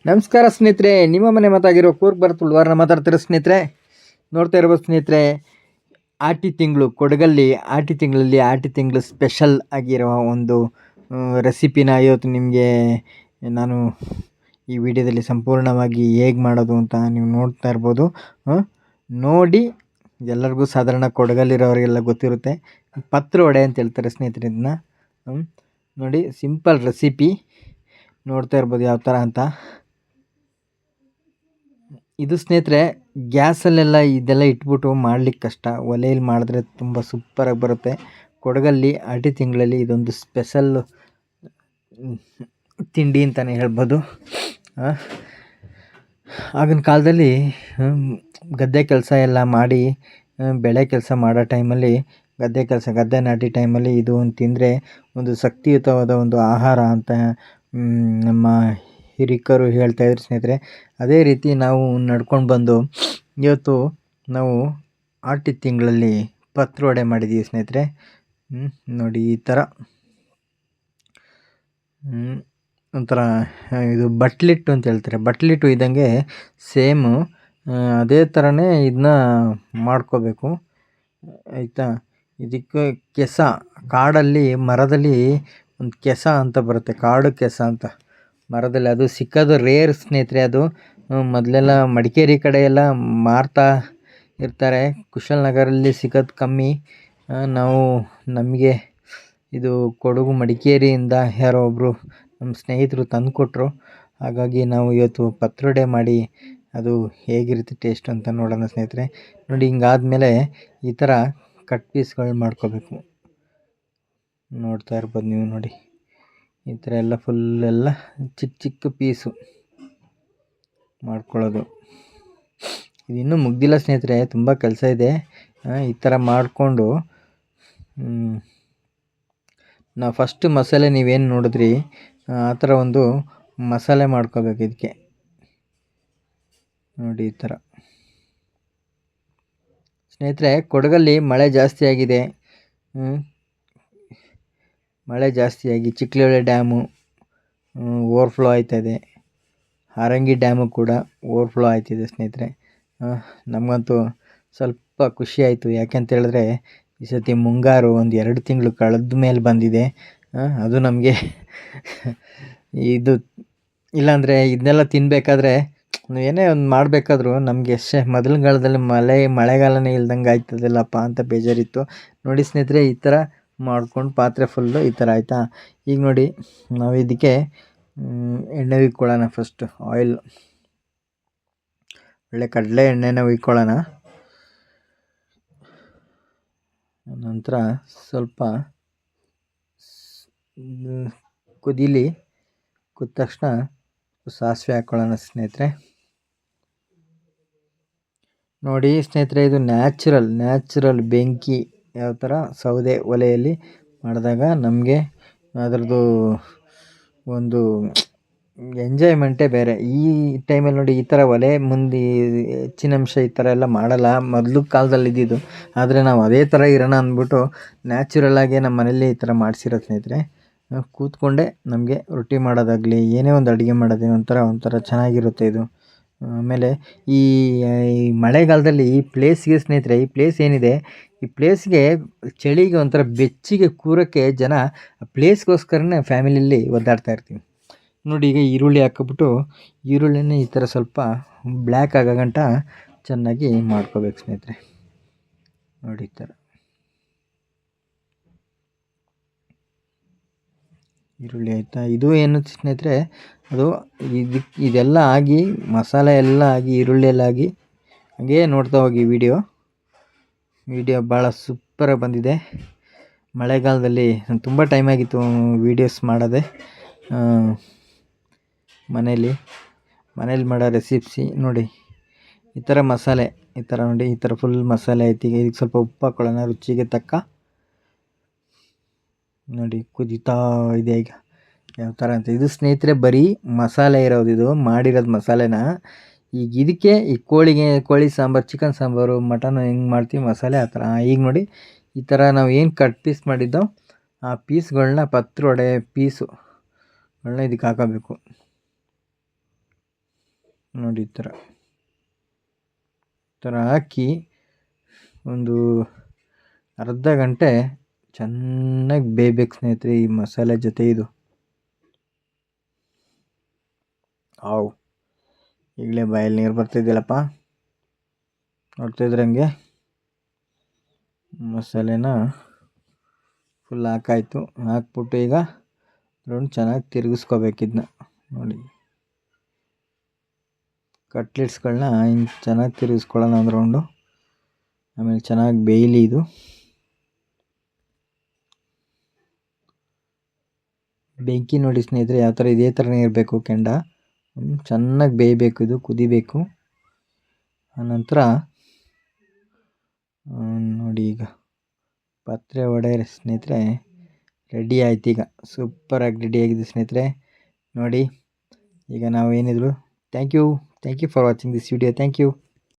ನಮಸ್ಕಾರ ಸ್ನೇಹಿತರೆ, ನಿಮ್ಮ ಮನೆ ಮಾತಾಗಿರೋ ಕೂರ್ಗ್ ಬರ್ತುಳ್ವಾರನ ಮಾತಾಡ್ತಿರೋ ಸ್ನೇಹಿತರೆ. ನೋಡ್ತಾ ಇರ್ಬೋದು ಸ್ನೇಹಿತರೆ, ಆಟಿ ತಿಂಗಳು ಕೊಡಗಲ್ಲಿ ಆಟಿ ತಿಂಗಳು ಸ್ಪೆಷಲ್ ಆಗಿರೋ ಒಂದು ರೆಸಿಪಿನ ಇವತ್ತು ನಿಮಗೆ ನಾನು ಈ ವಿಡಿಯೋದಲ್ಲಿ ಸಂಪೂರ್ಣವಾಗಿ ಹೇಗೆ ಮಾಡೋದು ಅಂತ ನೀವು ನೋಡ್ತಾ ಇರ್ಬೋದು. ನೋಡಿ, ಎಲ್ಲರಿಗೂ ಸಾಧಾರಣ ಕೊಡಗಲ್ಲಿರೋರಿಗೆಲ್ಲ ಗೊತ್ತಿರುತ್ತೆ. ಪತ್ರ ವಡೆ ಅಂತ ಹೇಳ್ತಾರೆ ಸ್ನೇಹಿತರೆ ಇದನ್ನ. ನೋಡಿ, ಸಿಂಪಲ್ ರೆಸಿಪಿ ನೋಡ್ತಾ ಇರ್ಬೋದು ಯಾವ ಥರ ಅಂತ. ಇದು ಸ್ನೇಹಿತರೆ ಗ್ಯಾಸಲ್ಲೆಲ್ಲ ಇದೆಲ್ಲ ಇಟ್ಬಿಟ್ಟು ಮಾಡ್ಲಿಕ್ಕೆ ಕಷ್ಟ. ಒಲೆಯಲ್ಲಿ ಮಾಡಿದ್ರೆ ತುಂಬ ಸೂಪರಾಗಿ ಬರುತ್ತೆ. ಕೊಡಗಲ್ಲಿ ಆಟಿ ತಿಂಗಳಲ್ಲಿ ಇದೊಂದು ಸ್ಪೆಷಲ್ ತಿಂಡಿ ಅಂತಲೇ ಹೇಳ್ಬೋದು. ಆಗಿನ ಕಾಲದಲ್ಲಿ ಗದ್ದೆ ಕೆಲಸ ಎಲ್ಲ ಮಾಡಿ ಬೆಳೆ ಕೆಲಸ ಮಾಡೋ ಟೈಮಲ್ಲಿ ಗದ್ದೆ ನಾಟಿ ಟೈಮಲ್ಲಿ ಇದು ಒಂದು ತಿಂದರೆ ಒಂದು ಶಕ್ತಿಯುತವಾದ ಒಂದು ಆಹಾರ ಅಂತ ನಮ್ಮ ಹಿರಿಕರು ಹೇಳ್ತಾಯಿದ್ರು ಸ್ನೇಹಿತರೆ. ಅದೇ ರೀತಿ ನಾವು ನಡ್ಕೊಂಡು ಬಂದು ಇವತ್ತು ನಾವು ಆಟಿ ತಿಂಗಳಲ್ಲಿ ಪತ್ರ ವಡೆ ಮಾಡಿದ್ದೀವಿ ಸ್ನೇಹಿತರೆ. ನೋಡಿ, ಈ ಥರ ಒಂಥರ ಇದು ಬಟ್ಲಿಟ್ಟು ಅಂತ ಹೇಳ್ತಾರೆ. ಬಟ್ಲಿಟ್ಟು ಇದ್ದಂಗೆ ಸೇಮು ಅದೇ ಥರನೇ ಇದನ್ನ ಮಾಡ್ಕೋಬೇಕು, ಆಯಿತಾ. ಇದಕ್ಕೆ ಕೆಸ, ಕಾಡಲ್ಲಿ ಮರದಲ್ಲಿ ಒಂದು ಕೆಸ ಅಂತ ಬರುತ್ತೆ, ಕಾಡು ಕೆಸ ಅಂತ ಮರದಲ್ಲಿ. ಅದು ಸಿಕ್ಕೋದು ರೇರ್ ಸ್ನೇಹಿತರೆ. ಅದು ಮೊದಲೆಲ್ಲ ಮಡಿಕೇರಿ ಕಡೆ ಎಲ್ಲ ಮಾರ್ತಾ ಇರ್ತಾರೆ, ಕುಶಾಲನಗರಲ್ಲಿ ಸಿಗೋದು ಕಮ್ಮಿ. ನಮಗೆ ಇದು ಕೊಡಗು ಮಡಿಕೇರಿಯಿಂದ ಯಾರೋ ಒಬ್ಬರು ನಮ್ಮ ಸ್ನೇಹಿತರು ತಂದು ಕೊಟ್ಟರು. ಹಾಗಾಗಿ ನಾವು ಇವತ್ತು ಪತ್ರೊಡೆ ಮಾಡಿ ಅದು ಹೇಗಿರುತ್ತೆ ಟೇಸ್ಟ್ ಅಂತ ನೋಡೋಣ ಸ್ನೇಹಿತರೆ. ನೋಡಿ, ಹಿಂಗಾದ್ಮೇಲೆ ಈ ಥರ ಕಟ್ ಪೀಸ್ಗಳು ಮಾಡ್ಕೋಬೇಕು. ನೋಡ್ತಾ ಇರ್ಬೋದು ನೀವು. ನೋಡಿ, ಈ ಥರ ಎಲ್ಲ ಫುಲ್ಲೆಲ್ಲ ಚಿಕ್ಕ ಚಿಕ್ಕ ಪೀಸು ಮಾಡ್ಕೊಳ್ಳೋದು. ಇದು ಇನ್ನೂ ಮುಗ್ದಿಲ್ಲ ಸ್ನೇಹಿತರೆ, ತುಂಬ ಕೆಲಸ ಇದೆ. ಈ ಥರ ಮಾಡಿಕೊಂಡು ನಾವು ಫಸ್ಟ್ ಮಸಾಲೆ ನೀವೇನು ನೋಡಿದ್ರಿ ಆ ಥರ ಒಂದು ಮಸಾಲೆ ಮಾಡ್ಕೋಬೇಕು ಇದಕ್ಕೆ. ನೋಡಿ, ಈ ಥರ ಸ್ನೇಹಿತರೆ. ಕೊಡಗಲ್ಲಿ ಮಳೆ ಜಾಸ್ತಿ ಆಗಿದೆ. ಮಳೆ ಜಾಸ್ತಿಯಾಗಿ ಚಿಕ್ಕಲಹೊಳೆ ಡ್ಯಾಮು ಓವರ್ಫ್ಲೋ ಆಯ್ತಾಯಿದೆ. ಹಾರಂಗಿ ಡ್ಯಾಮು ಕೂಡ ಓವರ್ಫ್ಲೋ ಆಯ್ತಿದೆ ಸ್ನೇಹಿತರೆ. ನಮಗಂತೂ ಸ್ವಲ್ಪ ಖುಷಿ ಆಯಿತು. ಯಾಕೆಂತ ಹೇಳಿದ್ರೆ ಈ ಸತಿ ಮುಂಗಾರು ಒಂದು 2 ತಿಂಗಳು ಕಳೆದ ಮೇಲೆ ಬಂದಿದೆ. ಅದು ನಮಗೆ ಇದು ಇಲ್ಲಾಂದರೆ ಇದನ್ನೆಲ್ಲ ತಿನ್ನಬೇಕಾದ್ರೆ ಏನೇ ಒಂದು ಮಾಡಬೇಕಾದ್ರೂ ನಮಗೆ ಮೊದಲಿನ ಕಾಲದಲ್ಲಿ ಮಳೆಗಾಲನೇ ಇಲ್ದಂಗೆ ಆಯ್ತದಿಲ್ಲಪ್ಪ ಅಂತ ಬೇಜಾರಿತ್ತು. ನೋಡಿ ಸ್ನೇಹಿತರೆ, ಈ ಥರ ಮಾಡ್ಕೊಂಡು ಪಾತ್ರೆ ಫುಲ್ಲು ಈ ಥರ ಆಯಿತಾ. ಈಗ ನೋಡಿ, ನಾವು ಇದಕ್ಕೆ ಎಣ್ಣೆ ಉಯ್ಕೊಳ್ಳೋಣ. ಫಸ್ಟು ಆಯಿಲ್, ಒಳ್ಳೆ ಕಡಲೆ ಎಣ್ಣೆನ ಉಯ್ಕೊಳ್ಳೋಣ. ನಂತರ ಸ್ವಲ್ಪ ಕುದೀಲಿ. ಕುದ ತಕ್ಷಣ ಸಾಸಿವೆ ಹಾಕ್ಕೊಳ್ಳೋಣ ಸ್ನೇಹಿತರೆ. ನೋಡಿ ಸ್ನೇಹಿತರೆ, ಇದು ನ್ಯಾಚುರಲ್ ಬೆಂಕಿ. ಯಾವ ಥರ ಸೌದೆ ಒಲೆಯಲ್ಲಿ ಮಾಡಿದಾಗ ನಮಗೆ ಅದರದ್ದು ಒಂದು ಎಂಜಾಯ್ಮೆಂಟೇ ಬೇರೆ. ಈ ಟೈಮಲ್ಲಿ ನೋಡಿ, ಈ ಥರ ಒಲೆ ಮುಂದೆ ಹೆಚ್ಚಿನ ಅಂಶ ಈ ಥರ ಎಲ್ಲ ಮಾಡಲ್ಲ, ಮೊದಲು ಕಾಲದಲ್ಲಿ ಇದ್ದಿದ್ದು. ಆದರೆ ನಾವು ಅದೇ ಥರ ಇರೋಣ ಅಂದ್ಬಿಟ್ಟು ನ್ಯಾಚುರಲ್ಲಾಗಿ ನಮ್ಮ ಮನೇಲಿ ಈ ಥರ ಮಾಡಿಸಿರೋ ಸ್ನೇಹಿತರೆ. ಕೂತ್ಕೊಂಡೆ ನಮಗೆ ರೊಟ್ಟಿ ಮಾಡೋದಾಗಲಿ ಏನೇ ಒಂದು ಅಡುಗೆ ಮಾಡೋದೇ ಒಂಥರ ಚೆನ್ನಾಗಿರುತ್ತೆ ಇದು. ಆಮೇಲೆ ಈ ಮಳೆಗಾಲದಲ್ಲಿ ಈ ಪ್ಲೇಸ್ಗೆ ಸ್ನೇಹಿತರೆ, ಈ ಪ್ಲೇಸ್ ಏನಿದೆ, ಈ ಪ್ಲೇಸ್ಗೆ ಚಳಿಗೆ ಒಂಥರ ಬೆಚ್ಚಿಗೆ ಕೂರೋಕ್ಕೆ ಜನ ಆ ಪ್ಲೇಸ್ಗೋಸ್ಕರನೇ ಫ್ಯಾಮಿಲಿಯಲ್ಲಿ ಒದ್ದಾಡ್ತಾ ಇರ್ತೀವಿ. ನೋಡಿ, ಈಗ ಈರುಳ್ಳಿ ಹಾಕ್ಬಿಟ್ಟು ಈರುಳ್ಳಿನ ಈ ಥರ ಸ್ವಲ್ಪ ಬ್ಲ್ಯಾಕ್ ಆಗೋ ಗಂಟ ಚೆನ್ನಾಗಿ ಮಾಡ್ಕೋಬೇಕು ಸ್ನೇಹಿತರೆ. ನೋಡಿ, ಈ ಥರ ಈರುಳ್ಳಿ ಆಯಿತಾ. ಇದು ಏನು ಸ್ನೇಹಿತರೆ, ಅದು ಇದೆಲ್ಲ ಆಗಿ ಮಸಾಲೆ ಎಲ್ಲ ಆಗಿ ಈರುಳ್ಳಿ ಎಲ್ಲ ಆಗಿ ಹಾಗೇ ನೋಡ್ತಾ ಹೋಗಿ. ವಿಡಿಯೋ ಭಾಳ ಸೂಪರಾಗಿ ಬಂದಿದೆ. ಮಳೆಗಾಲದಲ್ಲಿ ತುಂಬ ಟೈಮ್ ಆಗಿತ್ತು ವೀಡಿಯೋಸ್ ಮಾಡೋದೆ. ಮನೇಲಿ ಮಾಡೋ ರೆಸಿಪ್ಸಿ ನೋಡಿ. ಈ ಥರ ಮಸಾಲೆ, ಈ ಥರ ನೋಡಿ, ಈ ಥರ ಫುಲ್ ಮಸಾಲೆ ಐತಿ. ಈಗ ಇದಕ್ಕೆ ಸ್ವಲ್ಪ ಉಪ್ಪು ಹಾಕ್ಕೊಳ್ಳೋಣ ರುಚಿಗೆ ತಕ್ಕ. ನೋಡಿ, ಕುದೀತಾ ಇದೆ ಈಗ ಯಾವ ಥರ ಅಂತ. ಇದು ಸ್ನೇಹಿತರೆ ಬರೀ ಮಸಾಲೆ ಇರೋದು, ಇದು ಮಾಡಿರೋದು ಮಸಾಲೆನ. ಈಗ ಇದಕ್ಕೆ ಈ ಕೋಳಿ ಸಾಂಬಾರು, ಚಿಕನ್ ಸಾಂಬಾರು, ಮಟನ್ ಹೆಂಗೆ ಮಾಡ್ತೀವಿ ಮಸಾಲೆ ಆ ಥರ. ಈಗ ನೋಡಿ, ಈ ಥರ ನಾವು ಏನು ಕಟ್ ಪೀಸ್ ಮಾಡಿದ್ದೋ ಆ ಪೀಸ್ಗಳನ್ನ ಪತ್ರೊಡೆ ಪೀಸುಗಳನ್ನ ಇದಕ್ಕೆ ಹಾಕೋಬೇಕು. ನೋಡಿ ಈ ಥರ ಹಾಕಿ ಒಂದು ಅರ್ಧ ಗಂಟೆ ಚೆನ್ನಾಗಿ ಬೇಯಬೇಕು ಸ್ನೇಹಿತರೆ ಈ ಮಸಾಲೆ ಜೊತೆ ಇದು. ಈಗಲೇ ಬಾಯಲ್ಲಿ ನೀರು ಬರ್ತಿದ್ದಿಲ್ಲಪ್ಪ. ನೋಡ್ತಿದ್ರಂಗೆ ಮಸಾಲೆನ ಫುಲ್ ಹಾಕಾಯ್ತು. ಹಾಕ್ಬಿಟ್ಟು ಈಗ ರೌಂಡ್ ಚೆನ್ನಾಗಿ ತಿರುಗಿಸ್ಕೋಬೇಕಿದ್ನ. ನೋಡಿ ಕಟ್ಲೆಟ್ಸ್ಗಳನ್ನ ಹಿಂಗೆ ಚೆನ್ನಾಗಿ ತಿರುಗಿಸ್ಕೊಳ್ಳೋಣ ಒಂದು ರೌಂಡು. ಆಮೇಲೆ ಚೆನ್ನಾಗಿ ಬೇಯಲಿ ಇದು. ಬೆಂಕಿ ನೋಡಿ ಸ್ನೇಹಿತರೆ ಯಾವ ಥರ ಇದೇ ಥರನೇ ಇರಬೇಕು ಕೆಂಡ. ಚೆನ್ನಾಗಿ ಬೇಯಬೇಕು, ಇದು ಕುದಿಬೇಕು. ಆನಂತರ ನೋಡಿ ಈಗ ಪತ್ರೆ ವಡೆ ಸ್ನೇಹಿತರೆ ರೆಡಿ ಆಯ್ತು. ಈಗ ಸೂಪರಾಗಿ ರೆಡಿಯಾಗಿದೆ ಸ್ನೇಹಿತರೆ ನೋಡಿ. ಈಗ ನಾವು ಏನಿದ್ರು thank you for watching this video. Thank you.